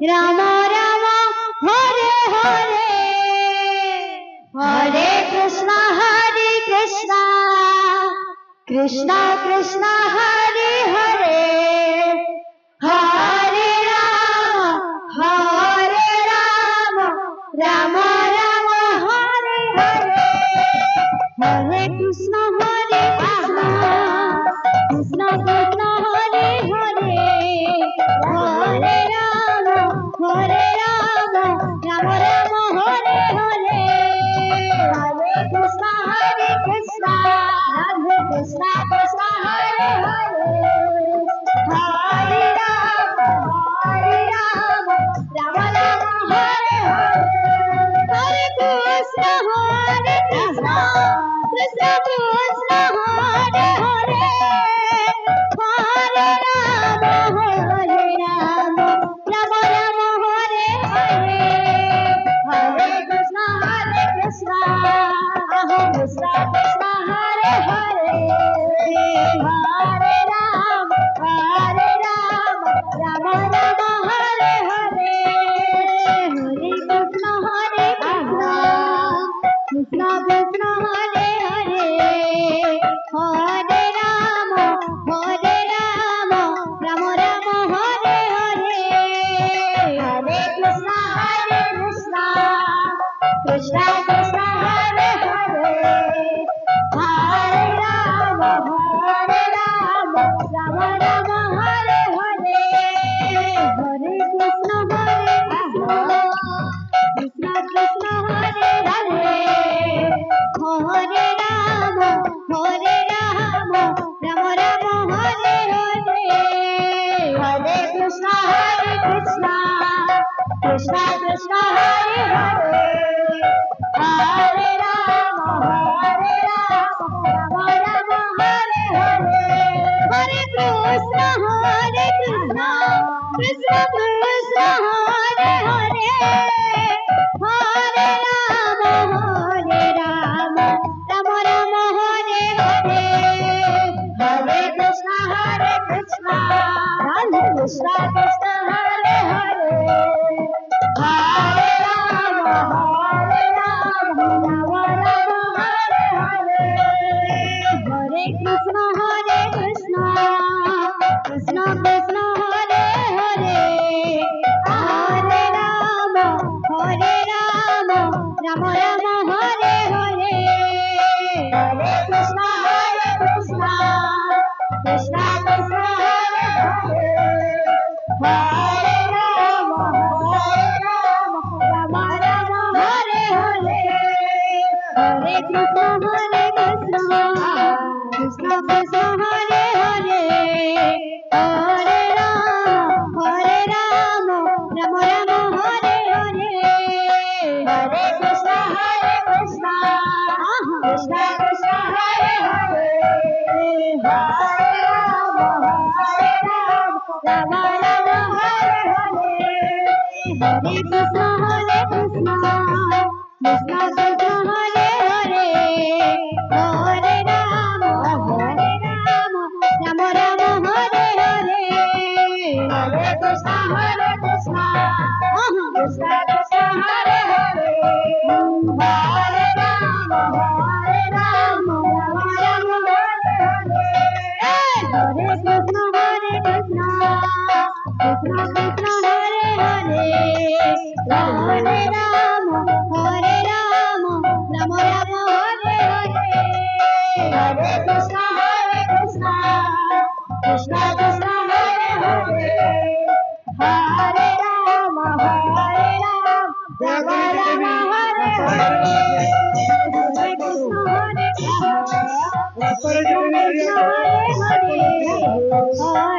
Ram Ram Hare Hare Hare Krishna Krishna Krishna Hare Hare Hare Ram Ram Ram Hare Hare Hare Krishna Krishna Krishna Hare Hare Hare Ram Ram Ram Hare Hare Hare Krishna Radhe Krishna Krishna Hare Hare Hare Ram Ram Ram Hare Hare Hare Krishna Krishna Krishna Hare Hare Hare Ram Ram Ram Hare Hare Hare Krishna Krishna Krishna Hare Hare Hare Ram Ram Ram Hare Hare Hare Krishna Krishna Krishna Hare Hare Hare Ram Ram Ram Hare Hare Hare Krishna Krishna Krishna Hare Hare Hare Ram Ram Ram Hare Hare Hare Krishna Krishna Krishna Hare Hare Hare Ram Ram Ram Hare Hare Hare Krishna Krishna Krishna Hare Hare Hare Ram Ram Ram Hare Hare Hare Krishna Krishna Krishna Hare Hare Hare Ram Ram Ram Hare Hare Hare Krishna Radhe Krishna Krishna Hare Hare Hare Ram Ram Hare Hare Hare Krishna Krishna Krishna Hare Hare Hare Ram Ram Ram Hare Hare Hare Krishna Krishna Krishna Hare Hare Hare Ram Ram Hare Hare Hare Krishna Krishna Hare Hare Hare Ram Ram Hare Hare Hare Krishna Krishna Hare Hare Hare Ram Ram Hare Hare Hare Krishna Krishna Hare Hare Hare Ram Ram Hare Hare Hare Krishna Krishna Hare Hare Hare Ram Ram Hare Hare Hare Krishna Krishna Hare Hare Hare Ram Ram Hare Hare Hare Krishna Krishna Hare Hare Hare Ram Ram Hare Hare Hare Krishna Krishna Hare Hare Hare